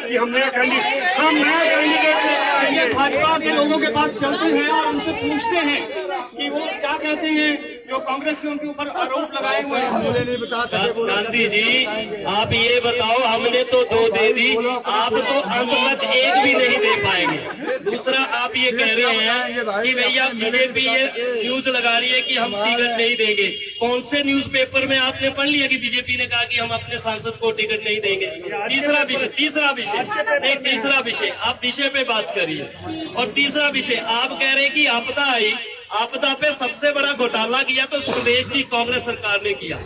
कि हम नया कैंडिडेट लेके भाजपा के लोगों के पास चलते हैं और उनसे पूछते हैं कि वो क्या कहते हैं जो कांग्रेस ने उनके ऊपर आरोप लगाए हुए हैं। नहीं बता सके। गांधी जी आप ये बताओ, हमने तो 2 दे दी, आप तो अंत तक एक भी नहीं दे पाएंगे। दूसरा आप ये कह रहे हैं कि भैया बीजेपी ये न्यूज लगा रही है कि हम टिकट नहीं देंगे। कौन से न्यूज़पेपर में आपने पढ़ लिया कि बीजेपी ने कहा कि हम अपने सांसद को टिकट नहीं देंगे? तीसरा विषय आप विषय पे बात करिए। और तीसरा विषय आप कह रहे हैं कि आपदा आई, आपदा पे सबसे बड़ा घोटाला किया तो प्रदेश की कांग्रेस सरकार ने किया।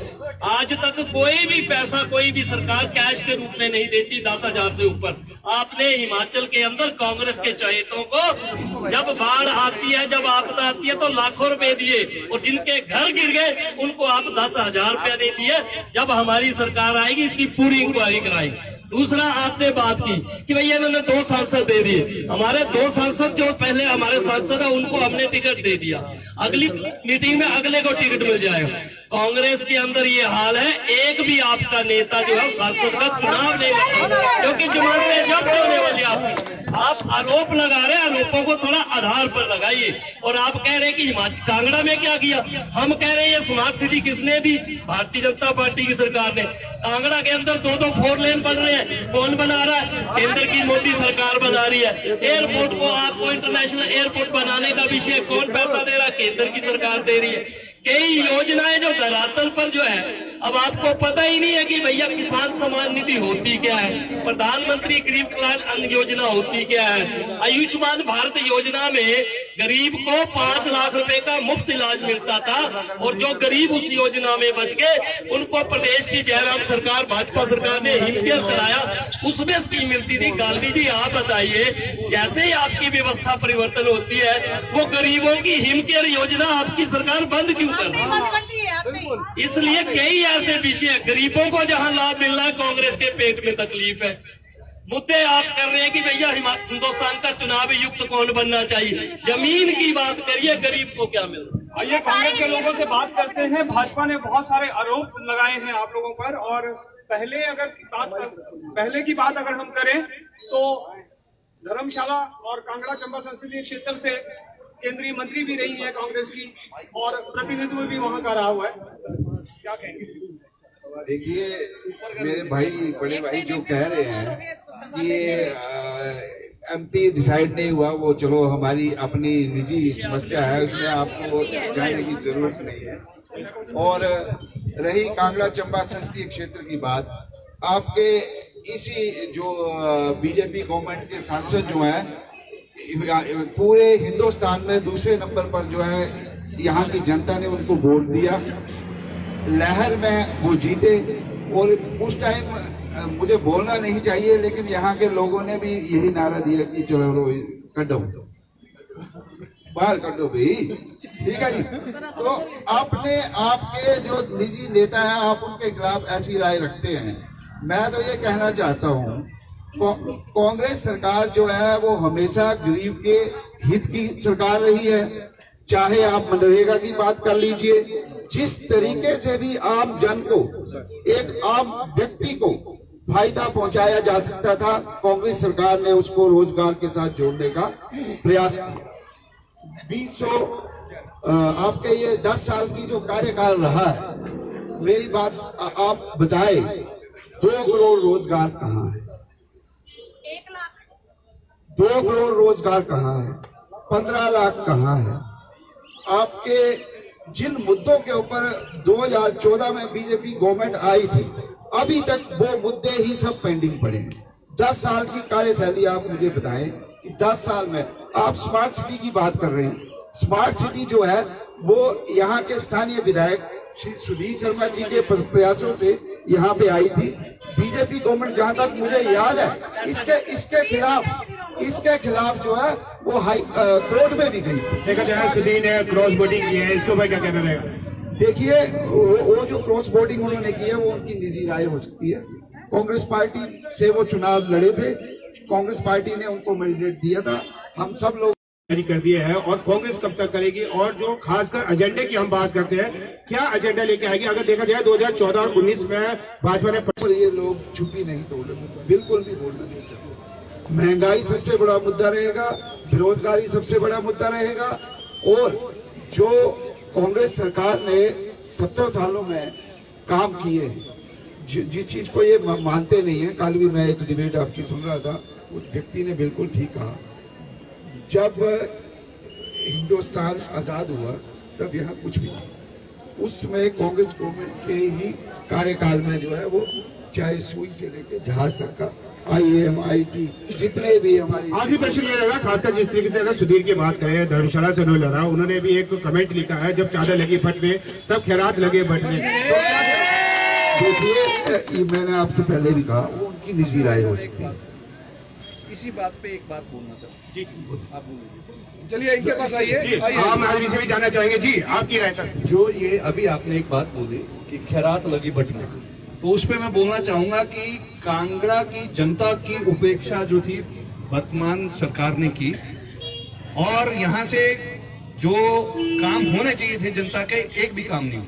आज तक कोई भी पैसा कोई भी सरकार कैश के रूप में नहीं देती 10,000 से ऊपर। आपने हिमाचल के अंदर कांग्रेस के चहेतों को जब बाढ़ आती है, जब आपदा आती है तो लाखों रुपए दिए, और जिनके घर गिर गए उनको आप 10,000 रुपया दे दिए। जब हमारी सरकार आएगी इसकी पूरी इंक्वायरी कराएंगे। दूसरा आपने बात की कि भैया इन्होंने 2 सांसद दे दिए। हमारे 2 सांसद जो पहले हमारे सांसद है उनको हमने टिकट दे दिया, अगली मीटिंग में अगले को टिकट मिल जाएगा। कांग्रेस के अंदर ये हाल है, एक भी आपका नेता जो है सांसद का चुनाव नहीं लड़ा, क्योंकि जमानतें जब्त होने वाली आपकी। आप आरोप लगा रहे हैं, आरोपों को थोड़ा आधार पर लगाइए। और आप कह रहे हैं कि हिमाचल कांगड़ा में क्या किया, हम कह रहे हैं ये स्मार्ट सिटी किसने दी? भारतीय जनता पार्टी की सरकार ने। कांगड़ा के अंदर 2-2 4 लेन बन रहे हैं, कौन बना रहा है? केंद्र की मोदी सरकार बना रही है। एयरपोर्ट को आपको इंटरनेशनल एयरपोर्ट बनाने का विषय कौन पैसा दे रहा है? केंद्र की सरकार दे रही है। कई योजनाएं जो धरातल पर जो है, अब आपको पता ही नहीं है कि भैया किसान सम्मान निधि होती क्या है, प्रधानमंत्री गरीब कल्याण अन्न योजना होती क्या है, आयुष्मान भारत योजना में गरीब को 5 लाख रुपए का मुफ्त इलाज मिलता था, और जो गरीब उस योजना में बच गए उनको प्रदेश की जयराम सरकार भाजपा सरकार ने हिमकेयर चलाया, उसमें स्कीम मिलती थी। गांधी जी आप बताइए, जैसे ही आपकी व्यवस्था परिवर्तन होती है वो गरीबों की हिमकेयर योजना आपकी सरकार बंद क्यों कर रही है? इसलिए कई ऐसे विषय, गरीबों को जहां लाभ मिल रहा है कांग्रेस के पेट में तकलीफ है। मुद्दे आप कर रहे हैं कि भैया हिंदुस्तान का चुनाव युक्त कौन बनना चाहिए, जमीन की बात करिए, गरीब को क्या मिल रहा है? आइए कांग्रेस के लोगों से बात करते हैं। भाजपा ने बहुत सारे आरोप लगाए हैं आप लोगों पर, और पहले की बात अगर हम करें तो धर्मशाला और कांगड़ा चंबा संसदीय क्षेत्र से केंद्रीय मंत्री भी रही है कांग्रेस की, और प्रतिनिधित्व भी वहां का रहा हुआ है। क्या कहेंगे? देखिए मेरे भाई, बड़े भाई जो कह रहे हैं कि एमपी डिसाइड नहीं हुआ, वो चलो हमारी अपनी निजी समस्या है, उसमें आपको जाने की जरूरत नहीं है। और रही कांगड़ा चंबा संसदीय क्षेत्र की बात, आपके इसी जो बीजेपी गवर्नमेंट के सांसद जो हैं पूरे हिंदुस्तान में दूसरे नंबर पर जो है, यहाँ की जनता ने उनको वोट दिया, लहर में वो जीते। और उस टाइम मुझे बोलना नहीं चाहिए, लेकिन यहाँ के लोगों ने भी यही नारा दिया कि चलो कड्डो बाहर कर दो भाई, ठीक है जी। तो आपके जो निजी नेता हैं, आप उनके खिलाफ ऐसी राय रखते हैं। मैं तो ये कहना चाहता हूँ, कांग्रेस सरकार जो है वो हमेशा गरीब के हित की सरकार रही है। चाहे आप मनरेगा की बात कर लीजिए, जिस तरीके से भी आम जन को, एक आम व्यक्ति को फायदा पहुंचाया जा सकता था, कांग्रेस सरकार ने उसको रोजगार के साथ जोड़ने का प्रयास किया। 20 आपके ये 10 साल की जो कार्यकाल रहा है, मेरी बात आप बताए, 2 करोड़ रोजगार कहाँ है? 2 करोड़ रोजगार कहाँ है? 15 लाख कहाँ है? आपके जिन मुद्दों के ऊपर 2014 में बीजेपी गवर्नमेंट आई थी, अभी तक वो मुद्दे ही सब पेंडिंग पड़े हैं। 10 साल की कार्यशैली आप मुझे बताएं कि 10 साल में आप स्मार्ट सिटी की बात कर रहे हैं। स्मार्ट सिटी जो है वो यहाँ के स्थानीय विधायक श्री सुधीर शर्मा जी के प्रयासों से यहाँ पे आई थी। बीजेपी गवर्नमेंट जहाँ तक मुझे याद है इसके खिलाफ जो है वो हाई कोर्ट में भी गई। सुधीर ने क्रॉस वोटिंग की है, इसको मैं क्या कहना रहेगा? देखिए वो जो क्रॉस वोटिंग उन्होंने की है वो उनकी निजी राय हो सकती है। कांग्रेस पार्टी से वो चुनाव लड़े थे, कांग्रेस पार्टी ने उनको मैंडेट दिया था। हम सब लोग जारी कर दिया है और कांग्रेस कब तक करेगी, और जो खासकर एजेंडे की हम बात करते हैं, क्या एजेंडा लेके आएगी? अगर देखा जाए 2014 और 19 में भाजपा ने पर ये लोग चुप्पी नहीं तोड़े, बिल्कुल भी बोलना नहीं चाहते। महंगाई सबसे बड़ा मुद्दा रहेगा, बेरोजगारी सबसे बड़ा मुद्दा रहेगा, और जो कांग्रेस सरकार ने 70 सालों में काम किए, जिस चीज को ये मानते नहीं है। कल भी मैं एक डिबेट आपकी सुन रहा था, उस व्यक्ति ने बिल्कुल ठीक कहा, जब हिंदुस्तान आजाद हुआ तब यहाँ कुछ भी नहीं। उस समय कांग्रेस गवर्नमेंट के ही कार्यकाल में जो है वो चाहे सुई से लेकर जहाज तक का IAM, IT जितने भी हमारे आज भी प्रश्न ये रहेगा, खासकर जिस तरीके से अगर सुधीर की बात करें, धर्मशाला से उन्होंने लड़ा, उन्होंने भी एक कमेंट लिखा है, जब चादर लगी फटने तब खैरात लगे बटने। देखिए, मैंने आपसे पहले भी कहा, वो उनकी निजी राय हो सकती है। इसी बात पे एक बात बोलना था जी, आप बोलिए। चलिए इनके पास आइए। आम आदमी से भी जानना चाहेंगे जी, आपकी राय सर। जो ये अभी आपने एक बात बोली कि खैरात लगी बटने, तो उस पर मैं बोलना चाहूंगा कि कांगड़ा की जनता की उपेक्षा जो थी वर्तमान सरकार ने की, और यहाँ से जो काम होने चाहिए थे जनता के, एक भी काम नहीं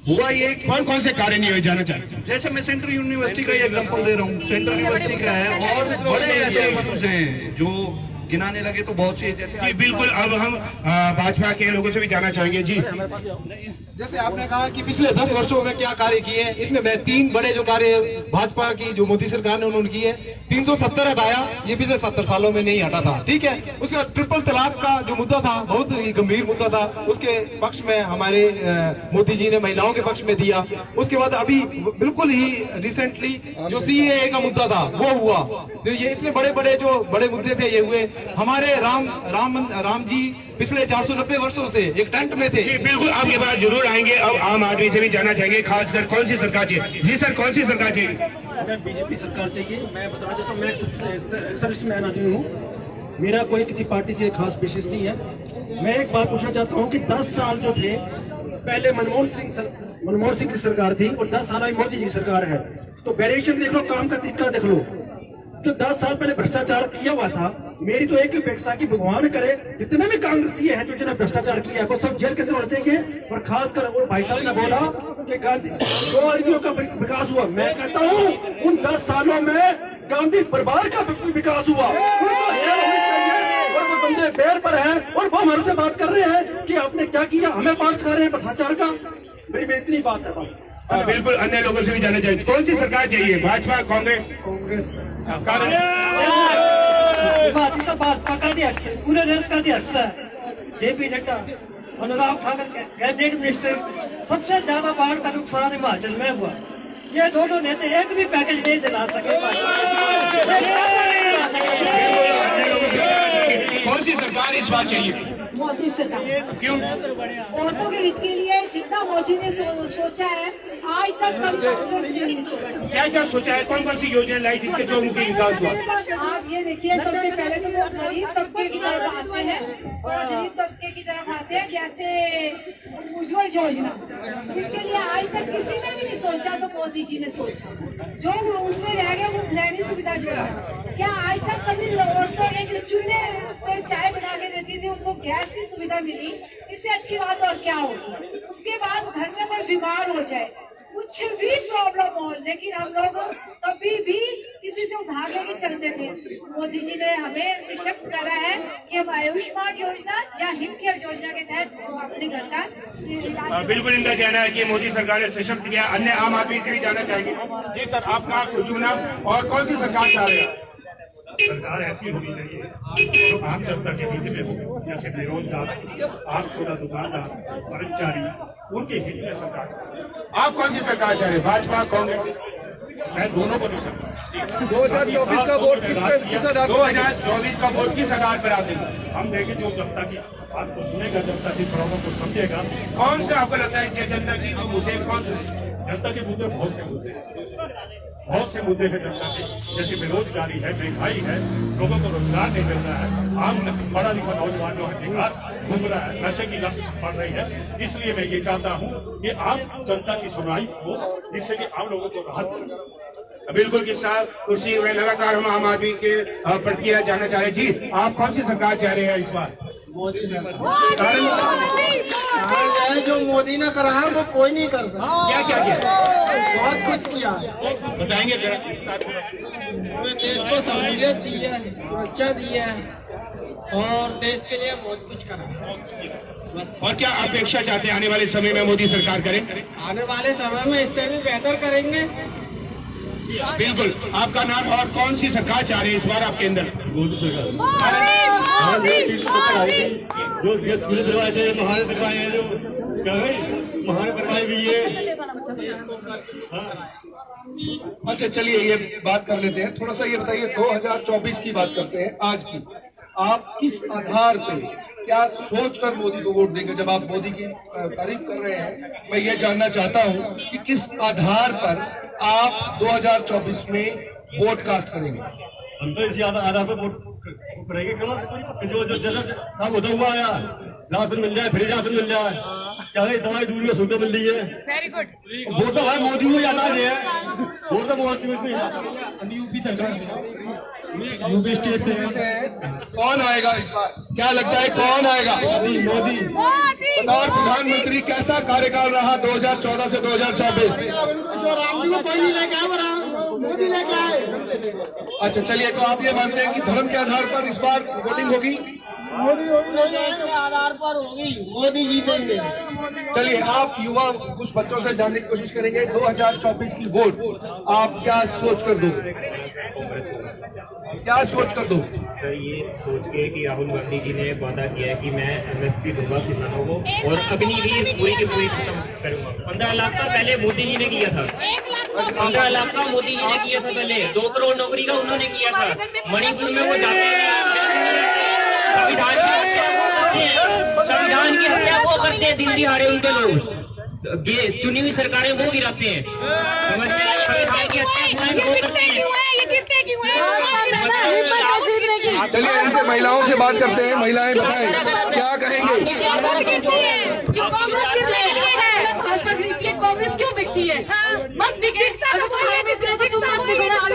हुआ। ये कौन कौन से कार्य नहीं हुए जाना चाहते हैं? जैसे मैं सेंट्रल यूनिवर्सिटी का एग्जांपल दे रहा हूँ, सेंट्रल यूनिवर्सिटी का है, और बड़े ऐसे इश्यूज हैं जो गिनाने लगे तो बहुत सी, जैसे जी बिल्कुल। अब हम भाजपा के लोगों से भी जानना चाहेंगे जी। जैसे आपने कहा कि पिछले 10 वर्षों में क्या कार्य किए हैं, इसमें मैं 3 बड़े जो कार्य भाजपा की जो मोदी सरकार ने उन्होंने किए, 370 हटाया, ये पिछले 70 सालों में नहीं हटा था, ठीक है। उसका ट्रिपल तलाक का जो मुद्दा था, बहुत ही गंभीर मुद्दा था, उसके पक्ष में हमारे मोदी जी ने महिलाओं के पक्ष में दिया। उसके बाद अभी बिल्कुल ही रिसेंटली जो CAA का मुद्दा था वो हुआ। तो ये इतने बड़े बड़े जो बड़े मुद्दे थे ये हुए। हमारे राम जी पिछले 490 वर्षों से एक टेंट में थे। जी बिल्कुल, आपके पास जरूर आएंगे। अब आम आदमी से भी जानना चाहेंगे, खासकर कौन सी सरकार चाहिए? जी सर, कौन सी सरकार चाहिए? हमें बीजेपी सरकार चाहिए। मैं बताना चाहता हूँ, मैं सर्विसमैन आदमी हूँ, मेरा कोई किसी पार्टी से खास विशेष नहीं है। मैं एक बात पूछना चाहता हूँ कि 10 साल जो थे पहले मनमोहन सिंह की सरकार थी, और 10 साल मोदी जी की सरकार है, तो वेरिएशन देख लो, काम का तरीका देख लो। जो 10 साल पहले भ्रष्टाचार किया हुआ था, मेरी तो एक ही अपेक्षा कि भगवान करे जितने भी कांग्रेसी है जो जिन्होंने भ्रष्टाचार किया है वो सब जेल के अंदर होने चाहिए। और खासकर वो भाई साहब ने बोला कि गांधी 2 आदमियों का विकास हुआ, मैं कहता हूँ उन 10 सालों में गांधी परिवार का विकास हुआ। उनको हेयर होनी चाहिए, और वो बंदे पैर पर है और वो हमारे से बात कर रहे हैं कि आपने क्या किया, हमें पाठ कर रहे हैं भ्रष्टाचार का। मेरी इतनी बात है बस। बिल्कुल, अन्य लोगों से भी जानना चाहिए, कौन सी सरकार चाहिए? भाजपा, कांग्रेस? भारतीय तो भाजपा का अध्यक्ष, पूरे देश का अध्यक्ष है JP Nadda. Anurag Thakur cabinet minister, सबसे ज्यादा बाढ़ का नुकसान हिमाचल में हुआ। ये दोनों नेता एक भी पैकेज नहीं दिला सके। कौन सी सरकार इस बार चाहिए? मोदी सरकार। क्यों? औरतों के हित के लिए जितना मोदी ने सोचा है, आज तक कभी कांग्रेस ने नहीं सोचा। क्या क्या सोचा है? कौन कौन सी योजना लाई जिससे चौमुखी विकास हुआ? आप ये देखिए, सबसे पहले तो वो गरीब तबके की तरफ आते हैं, और गरीब तबके की तरफ आते हैं जैसे उज्ज्वल योजना। इसके लिए आज तक किसी ने भी नहीं सोचा, तो मोदी जी ने सोचा। जो उसमें रह गया वो गृहिणी सुविधा जो है, क्या आज तक कभी औरतों एक चूल्हे पर चाय बना के देती थी, उनको गैस की सुविधा मिली, इससे अच्छी बात और क्या होगी? उसके बाद घर में कोई बीमार हो जाए, कुछ भी प्रॉब्लम हो, लेकिन हम लोग कभी भी किसी से उधार लेके चलते थे। मोदी जी ने हमें सशक्त करा है कि हम आयुष्मान योजना या हिमकेयर योजना के तहत अपने घर का। बिल्कुल, इनका कहना है कि मोदी सरकार ने सशक्त किया। अन्य आम आदमी से भी जानना चाहेंगे। जी सर, आपका चुना और कौन सी सरकार चाह रहे हैं? सरकार ऐसी होनी चाहिए जो आम जनता के हित में हो, जैसे बेरोजगार, आप छोटा दुकानदार, कर्मचारी, उनके हित में सरकार। आप कौन सी सरकार चाह रहे हैं? भाजपा, कांग्रेस? मैं दोनों को नहीं सकता। 2024 का वोट किस आधार पर? 2024 का वोट किस आधार पर आते हैं? हम देखें जो जनता की बात को सुनेगा, जनता की प्रॉब्लम को समझेगा। कौन से आपको लगता है कि जनता की मुद्दे कौन से? जनता के मुद्दे बहुत से मुद्दे हैं, बहुत से मुद्दे हैं जनता के, जैसे बेरोजगारी है, महंगाई है, लोगों को रोजगार नहीं मिल रहा है, आम पढ़ा लिखा नौजवान जो है बेकार घूम रहा है, नशे की लत पड़ रही है। इसलिए मैं ये चाहता हूँ कि आम जनता की सुनवाई हो, जिससे कि आम लोगों को राहत मिले। बिल्कुल कि साहब कुर्सी में लगातार हम आम आदमी के प्रतिक्रिया जानना चाह रहे। जी, आप कौन सी सरकार चाह रहे हैं इस बार? कारण जो मोदी ने करा है वो कोई नहीं कर सकता। क्या क्या किया? बहुत कुछ किया, बताएंगे पूरे देश को सहूलियत दी है, सुरक्षा दी है और देश के लिए बहुत कुछ करा। और क्या अपेक्षा चाहते हैं आने वाले समय में मोदी सरकार करे? आने वाले समय में इससे भी बेहतर करेंगे। बिल्कुल। आपका नाम और कौन सी सरकार चाह रहे हैं इस बार आपके अंदर? मोदी सरकार जो पुलिस दरवाजे थे, महान दरवाजे हैं, जो क्या है महान दरवाजे भी है। अच्छा चलिए ये बात कर लेते हैं, थोड़ा सा ये बताइए 2024 की बात करते हैं। आज की आप किस आधार पे क्या सोचकर मोदी को वोट देंगे? जब आप मोदी की तारीफ कर रहे हैं, मैं ये जानना चाहता हूं कि किस आधार पर आप 2024 में वोट कास्ट करेंगे? हम तो इसी आधार पर वोट करेंगे जो जो जैसा काम होता हुआ आया, राशन मिल जाए, फ्री राशन मिल जाए, क्या है दवाई दूर में सुविधा मिल रही है। Very good. वोट तो भाई मोदी को जाता है, वोट तो मोदी को। यूपी सरकार, यूपी स्टेट से कौन आएगा इस बार? क्या लगता है कौन आएगा? मोदी। बताओ प्रधानमंत्री कैसा कार्यकाल रहा 2014 से 2024? कोई नहीं लेके आए, मोदी लेके आए। अच्छा चलिए, तो आप ये मानते हैं कि धर्म के आधार पर इस बार वोटिंग होगी? मोदी के आधार पर होगी, मोदी जीतेंगे। चलिए, आप युवा कुछ बच्चों से जानने की कोशिश करेंगे 2024 की वोट आप क्या सोच कर दो? क्या सोच कर दो? सर ये सोच के कि राहुल गांधी जी ने वादा किया है कि मैं MSP दूंगा किसानों को और अग्निवीर पूरी की पूरी खत्म करूंगा। 15 लाख का पहले मोदी जी ने किया था, 15 लाख का मोदी जी ने किया था पहले, 2 करोड़ नौकरी का उन्होंने किया था। मणिपुर में वो जाते हैं, संविधान की हत्या वो करते हैं, दिन दिहाड़े उनके लोग चुनी हुई सरकारें वो गिराते हैं। समझ में संविधान की हत्या वो करते हैं। चलिए ऐसे महिलाओं से बात करते हैं। महिलाएं बताएं क्या कहेंगे? भाजपा खरीदती है, कांग्रेस क्यों बिकती है? मत बिके,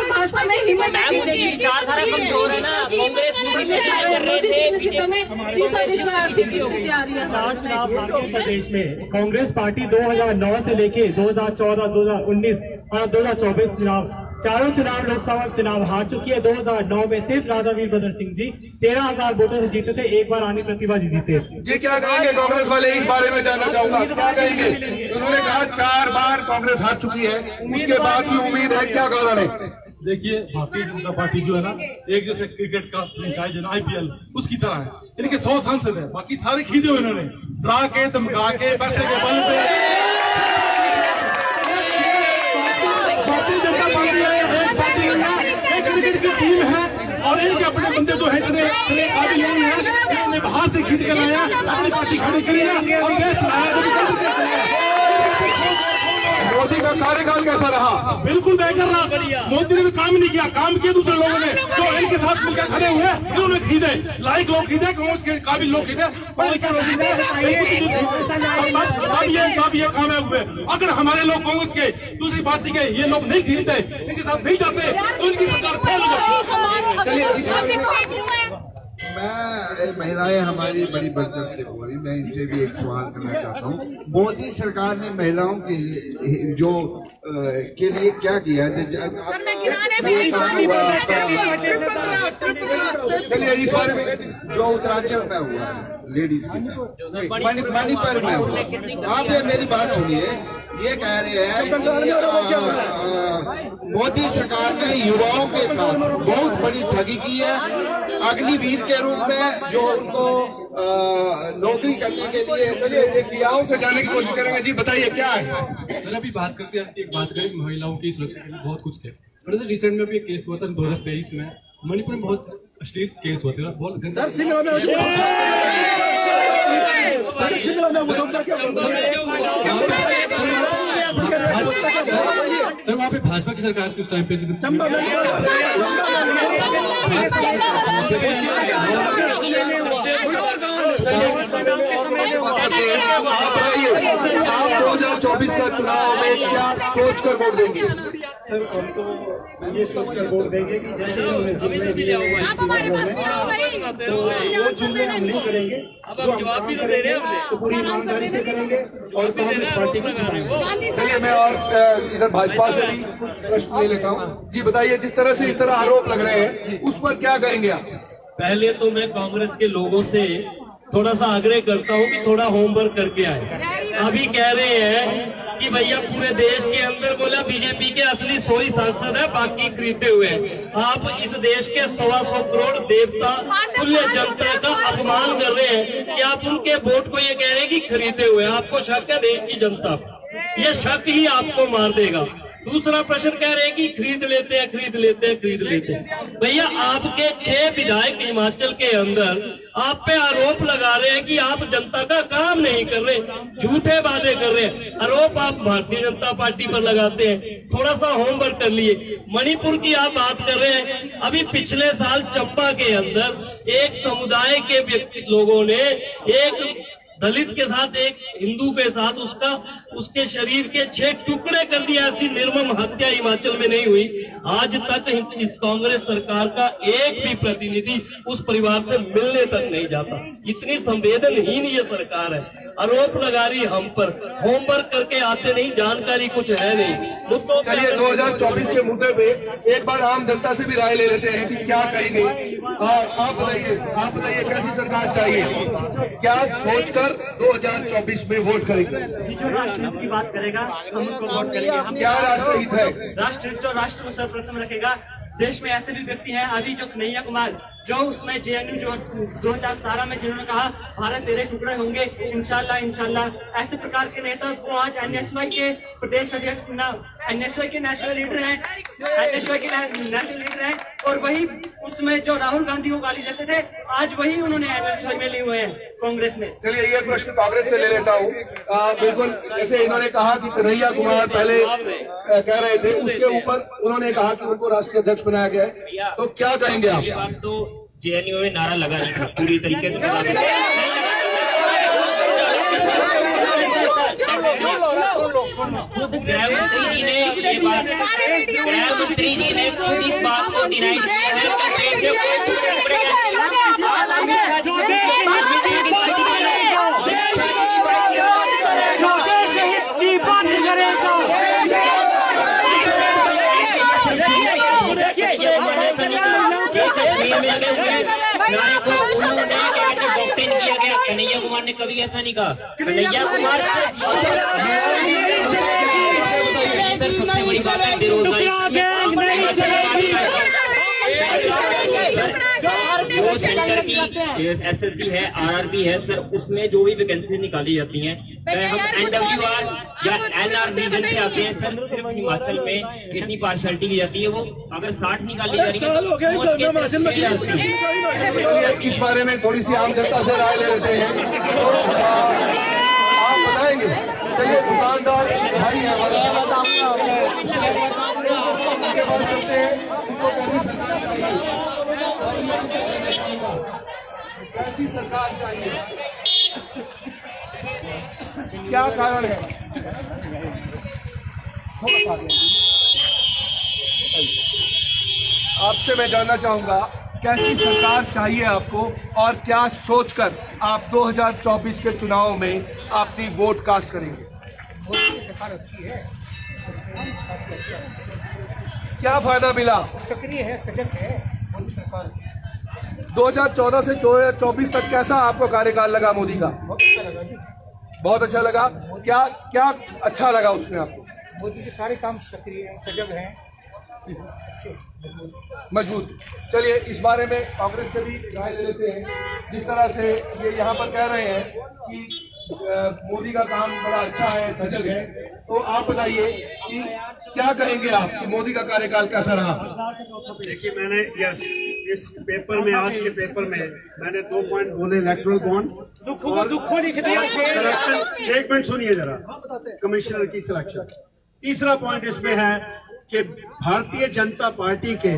भाजपा में हिम्मत कमजोर है ना। कांग्रेस प्रदेश में कांग्रेस पार्टी 2009 से लेके 2014, 2019 और 2024 चुनाव, चारों चुनाव लोकसभा चुनाव हार चुकी है। 2009 में सिर्फ राजा वीरभद्र सिंह जी 13,000 वोटों से जीते थे, एक बार आनी प्रतिभा जी जीते। जी क्या कहेंगे कांग्रेस वाले? इस बारे में जानना चाहूंगा, क्या कहेंगे? उन्होंने कहा 4 बार कांग्रेस हार चुकी है, उसके बाद भी उम्मीद है, क्या कारण है? देखिए, भारतीय जनता पार्टी जो है ना, एक जैसे क्रिकेट का फ्रेंचाइज है ना, IPL उसकी तरह है। इनके 100 सांसद है, बाकी सारे खरीदे हुए इन्होंने, ड्रा के धमका के पैसे के बल पे। भारतीय जनता पार्टी एक क्रिकेट की टीम है और इनके अपने बंदे जो है बाहर से खरीद कर लाया, अपनी पार्टी खड़ी करी है और देश चलाया। मोदी का कार्यकाल कैसा रहा? बिल्कुल बेहतर रहा। मोदी ने भी काम नहीं किया, काम किए दूसरे लोगों ने, जो इनके साथ मिलकर खड़े हुए इन्होंने खरीदे, लाइक लोग खरीदे, कांग्रेस के काबिल लोग खरीदे, पढ़े लिखे लोग खरीदे। अब ये कामयाब हुए। अगर हमारे लोग कांग्रेस के, दूसरी पार्टी के ये लोग नहीं खरीदते, इनके साथ नहीं जाते, तो इनकी सरकार फेल हो जाती। महिलाएं हमारी बड़ी बढ़-चढ़ के बोली, मैं इनसे भी एक सवाल करना चाहता हूँ। मोदी सरकार ने महिलाओं के जो के लिए क्या किया है? चलिए इस बारे में जो उत्तरांचल में हुआ लेडीज के साथ, मणिपुर में हुआ, आप मेरी बात सुनिए। ये कह रहे हैं कि मोदी सरकार ने युवाओं के साथ बहुत बड़ी ठगी की है, अग्निवीर के रूप में जो उनको नौकरी करने के लिए युवाओं से जाने की कोशिश करेंगे। जी बताइए क्या है? सर अभी बात करते हैं, एक बात करें, महिलाओं की सुरक्षा के लिए बहुत कुछ थे। रिसेंट में भी एक केस हुआ था 2023 में, मणिपुर में बहुत अश्लील केस हुआ था, बहुत सर शिमला में सर वहाँ पे भाजपा की सरकार थी उस टाइम पे। आप 2024 का चुनाव में क्या सोच कर वोट देंगे? सर हम तो ये सोचकर वोट देंगे कि जैसे उन्होंने जुम्मे दिए हैं तो वो जुम्मे हम नहीं करेंगे, जो हम काम करेंगे तो पूरी ईमानदारी से करेंगे और कांग्रेस पार्टी को जिताएंगे। चलिए मैं और इधर भाजपा से भी कुछ प्रश्न ले लेता हूँ। जी बताइए, जिस तरह से इस तरह आरोप लग रहे हैं उस पर क्या कहेंगे आप? पहले तो मैं कांग्रेस के लोगों से थोड़ा सा आग्रह करता हूं कि थोड़ा होमवर्क करके आए। अभी कह रहे हैं कि भैया पूरे देश के अंदर बोला बीजेपी के असली 100 ही सांसद है, बाकी खरीदे हुए हैं। आप इस देश के 125 करोड़ देवता तुल्य जनता का अपमान कर रहे हैं कि आप उनके वोट को ये कह रहे हैं कि खरीदे हुए हैं। आपको शक है देश की जनता पर, ये शक ही आपको मार देगा। दूसरा प्रश्न कह रहे हैं कि खरीद लेते हैं। भैया आपके 6 विधायक हिमाचल के अंदर आप पे आरोप लगा रहे हैं कि आप जनता का काम नहीं कर रहे, झूठे वादे कर रहे हैं। आरोप आप भारतीय जनता पार्टी पर लगाते हैं। थोड़ा सा होमवर्क कर लिए। मणिपुर की आप बात कर रहे हैं। अभी पिछले साल चंबा के अंदर एक समुदाय के लोगों ने एक दलित के साथ एक हिंदू के साथ उसके शरीर के 6 टुकड़े कर दिया। ऐसी निर्मम हत्या हिमाचल में नहीं हुई। आज तक इस कांग्रेस सरकार का एक भी प्रतिनिधि उस परिवार से मिलने तक नहीं जाता। इतनी संवेदनहीन ये सरकार है। आरोप लगा रही हम पर, होमवर्क करके आते नहीं, जानकारी कुछ है नहीं। मुद्दों पे 2024 के मुद्दे पे एक बार आम जनता से भी राय ले लेते हैं कि क्या कहेंगे। आप बताइए कैसी सरकार चाहिए, क्या सोचकर 2024 में वोट करेंगे? जो राष्ट्रहित की बात करेगा हम उनको वोट करेंगे। हम क्या राष्ट्रहित है? राष्ट्रहित जो राष्ट्र को सर्वप्रथम रखेगा। देश में ऐसे भी व्यक्ति हैं, अभी जो कन्हैया कुमार जो उसमें JNU जो 2017 में जिन्होंने कहा भारत तेरे टुकड़े होंगे, इंशाल्लाह ऐसे प्रकार के नेता को आज NSY के प्रदेश अध्यक्ष NSY के नेशनल लीडर हैं और वही उसमें जो राहुल गांधी को गाली देते थे आज वही उन्होंने NSY में लिए हुए हैं कांग्रेस में। चलिए ये प्रश्न कांग्रेस से ले लेता हूँ। बिल्कुल जैसे इन्होंने कहा कि कन्हैया कुमार पहले कह रहे थे, उसके ऊपर उन्होंने कहा कि उनको राष्ट्रीय अध्यक्ष बनाया गया है, तो क्या कहेंगे आप? तो JNU में नारा लगा नहीं था पूरी तरीके से। गृहमंत्री जी ने खुद इस बात को डिनाई किया है। कन्हैया कुमार ने कभी ऐसा नहीं कहा। कन्हैया कुमार सर सबसे बड़ी बात है बेरोजगारी। जो सेंटर की SSC है, RRB है सर, उसमें जो भी वैकेंसी निकाली जाती हैं, चाहे हम NWR या NR रीजन से आते हैं सर, सिर्फ हिमाचल में इतनी पार्शलिटी की जाती है। वो अगर 60 निकाली जा रही है, इस बारे में थोड़ी सी आम जनता से राय ले लेते हैं। आप बताएंगे। चलिए दुकानदार भाई हैं कैसी सरकार चाहिए, क्या कारण है? आपसे मैं जानना चाहूंगा कैसी सरकार चाहिए आपको और क्या सोचकर आप 2024 के चुनाव में अपनी वोट कास्ट करेंगे? सरकार अच्छी है, क्या फायदा मिला? सक्रिय है, सजग है मोदी सरकार। 2014 से 2024 तक कैसा आपको कार्यकाल लगा मोदी का? बहुत अच्छा लगा जी, बहुत अच्छा लगा। क्या अच्छा लगा उसमें आपको? मोदी के सारे काम सक्रिय हैं, सजग हैं, मजबूत। चलिए इस बारे में कांग्रेस से भी राय ले लेते हैं। जिस तरह से ये यहाँ पर कह रहे हैं कि मोदी का काम बड़ा अच्छा है, सजग है, तो आप बताइए कि क्या कहेंगे आप कि मोदी का कार्यकाल कैसा रहा? देखिए मैंने इस पेपर में, आज के पेपर में मैंने 2 पॉइंट बोले, इलेक्ट्रल बॉन्ड और एक मिनट सुनिए जरा, कमिश्नर की सिलेक्शन। तीसरा पॉइंट इसमें है कि भारतीय जनता पार्टी के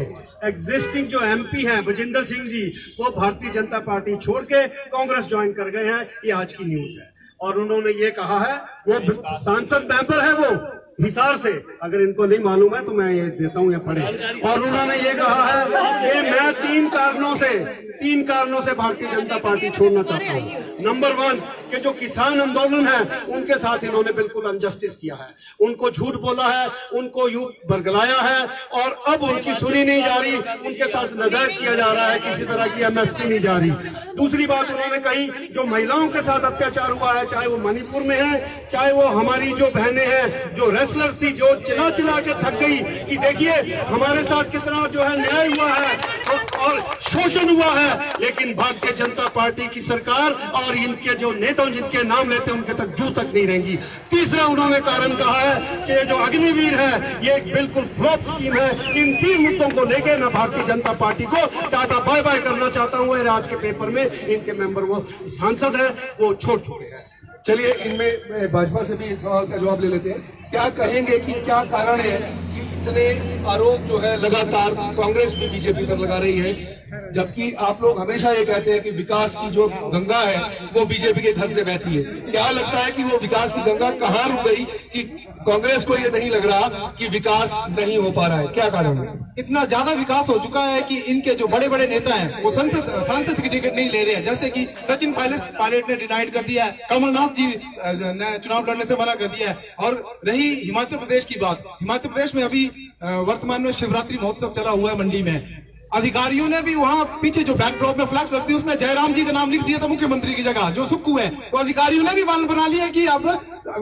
एग्जिस्टिंग जो MP हैं बजिंदर सिंह जी, वो भारतीय जनता पार्टी छोड़ के कांग्रेस ज्वाइन कर गए हैं। ये आज की न्यूज है। और उन्होंने ये कहा है, वो सांसद मेंबर है, हिसार से, अगर इनको नहीं मालूम है तो मैं ये देता हूँ, ये पढ़े। और उन्होंने ये कहा है कि मैं तीन कारणों से भारतीय जनता पार्टी छोड़ना चाहता हूँ। नंबर 1 कि जो किसान आंदोलन है उनके साथ इन्होंने बिल्कुल अनजस्टिस किया है, उनको झूठ बोला है, उनको यूं बरगलाया है और अब उनकी सुनी नहीं जा रही, उनके साथ नाजायज किया जा रहा है, किसी तरह की MSP नहीं जा रही। दूसरी बात उन्होंने कही जो महिलाओं के साथ अत्याचार हुआ है, चाहे वो मणिपुर में है, चाहे वो हमारी जो बहनें हैं जो रेसलर्स थी, जो चिल्ला चिल्ला के थक गई कि देखिए हमारे साथ कितना जो है न्याय हुआ है और शोषण हुआ है, लेकिन भारतीय जनता पार्टी की सरकार और इनके जो नेता जिनके नाम लेते हैं उनके तक जू तक नहीं रहेंगी। तीसरा उन्होंने कारण कहा है कि ये जो अग्निवीर है ये एक बिल्कुल फ्लॉप स्कीम है। इन 3 मुद्दों को लेकर मैं भारतीय जनता पार्टी को टाटा बाय बाय करना चाहता हूँ। आज के पेपर में इनके मेंबर वो सांसद है वो छोड़ चुके हैं। चलिए इनमें भाजपा से भी सवाल का जवाब ले लेते हैं। क्या कहेंगे कि क्या कारण है कि इतने आरोप जो है लगातार कांग्रेस भी बीजेपी पर लगा रही है, जबकि आप लोग हमेशा ये कहते हैं कि विकास की जो गंगा है वो बीजेपी के घर से बहती है। क्या लगता है कि वो विकास की गंगा कहाँ रुक गई कि कांग्रेस को ये नहीं लग रहा कि विकास नहीं हो पा रहा है? क्या कारण है? इतना ज्यादा विकास हो चुका है कि इनके जो बड़े बड़े नेता हैं वो सांसद की टिकट नहीं ले रहे हैं। जैसे कि सचिन पायलट ने डिनाइड कर दिया है, कमलनाथ जी ने चुनाव लड़ने से मना कर दिया है। और रही हिमाचल प्रदेश की बात, हिमाचल प्रदेश में अभी वर्तमान में शिवरात्रि महोत्सव चला हुआ है मंडी में। अधिकारियों ने भी वहां पीछे जो बैकड्रॉप में फ्लैक्स लगती है उसमें जयराम जी का नाम लिख दिया था मुख्यमंत्री की जगह, जो सुक्खू है। तो अधिकारियों ने भी बाल बना लिया कि अब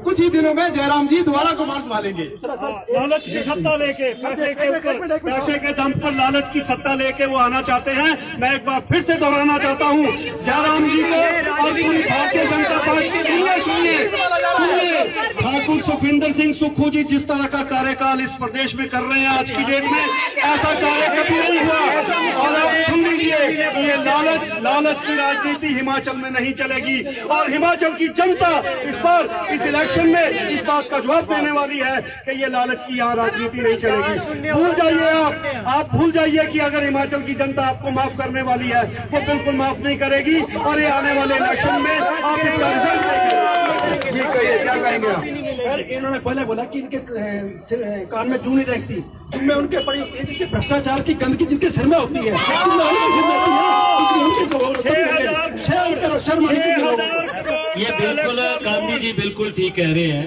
कुछ ही दिनों में जयराम जी दोबारा कमान संभालेंगे। लालच की सत्ता लेके, पैसे के दम पर लालच की सत्ता लेके वो आना चाहते हैं। मैं एक बार फिर से दोहराना चाहता हूँ जयराम जी को और पूरी भारतीय जनता पार्टी के सुनिए ठाकुर सुखविंदर सिंह सुक्खू जी जिस तरह का कार्यकाल इस प्रदेश में कर रहे हैं आज की डेट में, ऐसा कार्य कभी नहीं हुआ। और अब सुन लीजिए ये लालच की राजनीति हिमाचल में नहीं चलेगी और हिमाचल की जनता इस बार इस इलेक्शन में इस बात का जवाब देने वाली है कि ये लालच की यहाँ राजनीति नहीं चलेगी। भूल जाइए आप भूल जाइए कि अगर हिमाचल की जनता आपको माफ करने वाली है वो बिल्कुल माफ नहीं करेगी और ये आने वाले इलेक्शन में आप इसका रिजल्ट देखेंगे। क्या कहेंगे आप? सर इन्होंने पहले बोला कि इनके कान में जू नहीं देखती, जिनमें उनके बड़ी भ्रष्टाचार की गंदगी जिनके सिर में होती है, ये बिल्कुल गांधी जी बिल्कुल ठीक कह रहे हैं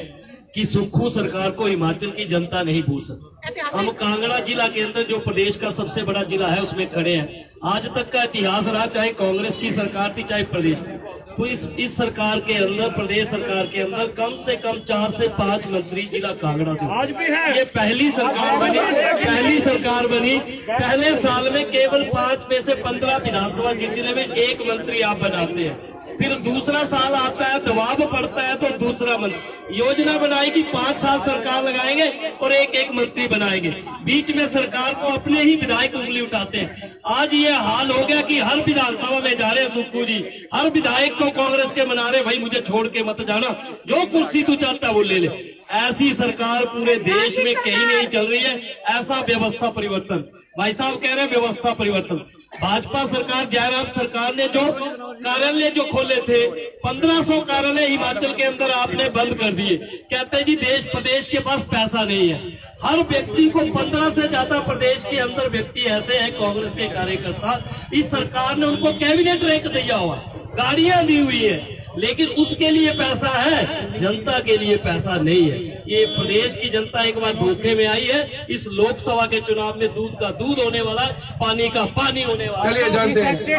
कि सुक्खू सरकार को हिमाचल की जनता नहीं भूल सकती। हम कांगड़ा जिला के अंदर जो प्रदेश का सबसे बड़ा जिला है उसमें खड़े हैं। आज तक का इतिहास रहा, चाहे कांग्रेस की सरकार थी चाहे प्रदेश में, तो इस सरकार के अंदर, प्रदेश सरकार के अंदर कम से कम 4 से 5 मंत्री जिला कांगड़ा से आज भी है। ये पहली सरकार बनी। पहले साल में केवल 5 में से 15 विधानसभा जिले में 1 मंत्री आप बनाते हैं। फिर दूसरा साल आता है, दबाव पड़ता है तो दूसरा मंत्री योजना बनाई कि 5 साल सरकार लगाएंगे और एक मंत्री बनाएंगे। बीच में सरकार को अपने ही विधायक उंगली उठाते हैं। आज ये हाल हो गया कि हर विधानसभा में जा रहे हैं सुक्खू जी, हर विधायक को कांग्रेस के मना रहे, भाई मुझे छोड़ के मत जाना, जो कुर्सी तू चाहता वो ले ले। ऐसी सरकार पूरे देश में कहीं नहीं चल रही है। ऐसा व्यवस्था परिवर्तन, भाई साहब कह रहे हैं व्यवस्था परिवर्तन। भाजपा सरकार, जयराम सरकार ने जो कार्यालय जो खोले थे, 1500 कार्यालय हिमाचल के अंदर आपने बंद कर दिए। कहते हैं जी देश प्रदेश के पास पैसा नहीं है। हर व्यक्ति को 15 से ज्यादा प्रदेश के अंदर व्यक्ति ऐसे हैं कांग्रेस के कार्यकर्ता, इस सरकार ने उनको कैबिनेट रैंक दिया हुआ, गाड़ियां दी हुई है, लेकिन उसके लिए पैसा है, जनता के लिए पैसा नहीं है। ये प्रदेश की जनता एक बार धोखे में आई है। इस लोकसभा के चुनाव में दूध का दूध होने वाला, पानी का पानी होने वाला। चलिए जानते हैं,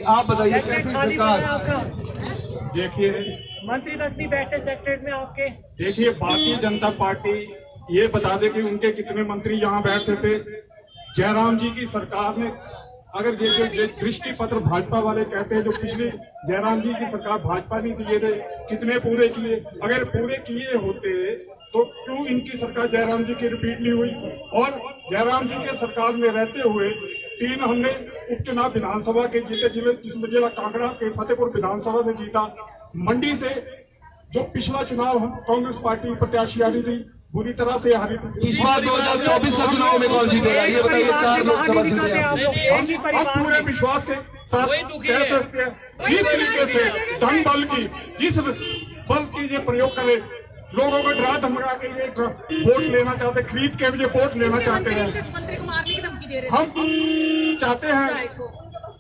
आप बताइए कैसी सरकार? देखिए मंत्री तक नहीं बैठे सेक्रेटरी में आपके। देखिए भारतीय जनता पार्टी ये बता दे कि उनके कितने मंत्री यहाँ बैठते थे। जयराम जी की सरकार ने, अगर ये दृष्टि पत्र भाजपा वाले कहते हैं जो पिछली जयराम जी की सरकार भाजपा ने दिए थे, कितने पूरे किए? अगर पूरे किए होते तो क्यों इनकी सरकार जयराम जी की रिपीट नहीं हुई? और जयराम जी के सरकार में रहते हुए 3 हमने उपचुनाव विधानसभा के जीते, जिसमें जिला कांगड़ा के फतेहपुर विधानसभा से जीता। मंडी से जो पिछला चुनाव हम कांग्रेस पार्टी प्रत्याशी हारी थी, बुरी तरह से हारी थी। इस बार 2024 का चुनाव में कौन जीतेगा ये बताइए? 4 लोकसभा सीटें हम पूरे विश्वास के साथ कह सकते हैं, जिस तरीके से धन बल की, जिस बल की ये प्रयोग करे लोगों को डरा धमका के ये वोट लेना चाहते, खरीद के भी ये वोट लेना चाहते हैं। मंत्री को मारने की धमकी दे रहे हैं। हम चाहते हैं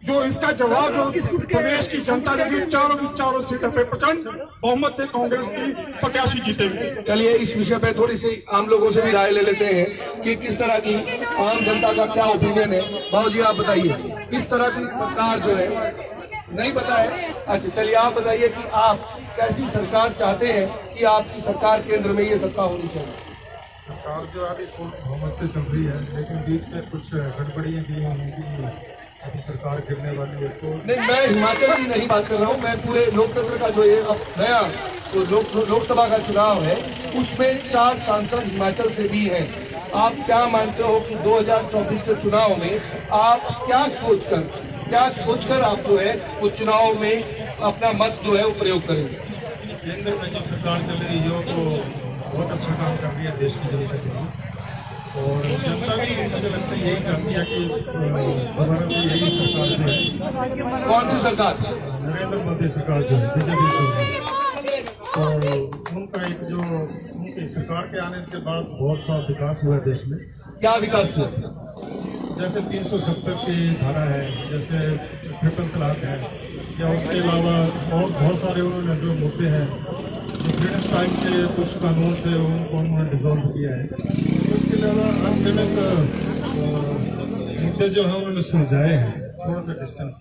जो इसका जवाब जो प्रदेश की जनता देगी, चारों की चारों सीटों पे प्रचंड बहुमत से कांग्रेस की प्रत्याशी जीतेगी। चलिए इस विषय पे थोड़ी सी आम लोगों से भी राय ले लेते हैं कि किस तरह की आम जनता का क्या ओपिनियन है। बाबू जी आप बताइए, किस तरह की सरकार जो है, नहीं पता है? अच्छा चलिए आप बताइए कि आप कैसी सरकार चाहते हैं कि आपकी सरकार केंद्र में ये सत्ता होनी चाहिए। सरकार जो अभी बहुमत से चल रही है, लेकिन बीच में कुछ गड़बड़ियां भी होंगी, अभी सरकार गिरने वाली है। तो नहीं, मैं हिमाचल की नहीं बात कर रहा हूँ, मैं पूरे लोकतंत्र का जो ये अब नया लोकसभा का चुनाव है उसमें 4 सांसद हिमाचल से भी हैं। आप क्या मानते हो कि 2024 के चुनाव में आप क्या सोचकर आप जो है वो चुनाव में अपना मत जो है वो प्रयोग करेंगे? केंद्र में जो सरकार चल रही है वो बहुत अच्छा काम कर रही है देश की जनता के लिए, और जनता भी मुझे लगता है यही चाहती है कि दोबारा से यही सरकार जो है। कौन सी सरकार? नरेंद्र मोदी सरकार जो है, बीजेपी सरकार। तो उनका एक जो उनकी सरकार के आने के बाद बहुत सा विकास हुआ है देश में। क्या विकास हुआ? जैसे 370 की धारा है, जैसे ट्रिपल तलाक है, या उसके अलावा और बहुत सारे उन्होंने जो मुद्दे हैं, जो ब्रिटिश टाइम के कुछ कानून थे उनको उन्होंने डिसॉल्व किया है। उसके अलावा अनगिनत मुद्दे जो है उन्होंने सुलझाए हैं, थोड़ा सा डिस्टेंस।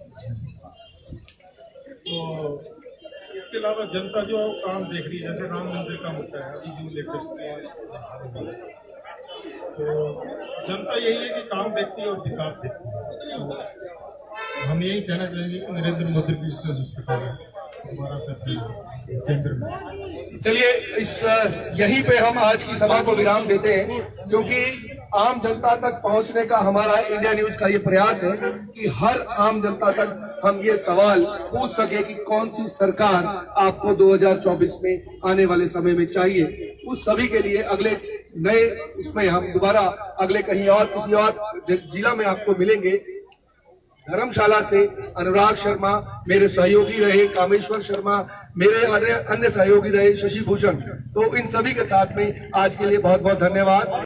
तो इसके अलावा जनता जो काम देख रही है, जैसे राम मंदिर का मुद्दा है अभी जो लेटेस्ट, तो जनता यही है कि काम देखती है और विकास देखती है। तो हम यही कहना चाहेंगे कि नरेंद्र मोदी की सरकार है दोबारा से केंद्र में। चलिए इस यहीं पे हम आज की सभा को विराम देते हैं, क्योंकि आम जनता तक पहुंचने का हमारा इंडिया न्यूज का ये प्रयास है कि हर आम जनता तक हम ये सवाल पूछ सके कि कौन सी सरकार आपको 2024 में आने वाले समय में चाहिए। उस सभी के लिए अगले नए उसमें हम दोबारा अगले कहीं और किसी और जिला में आपको मिलेंगे। धर्मशाला से अनुराग शर्मा मेरे सहयोगी रहे, कामेश्वर शर्मा मेरे अन्य सहयोगी रहे, शशि भूषण। तो इन सभी के साथ में आज के लिए बहुत बहुत धन्यवाद।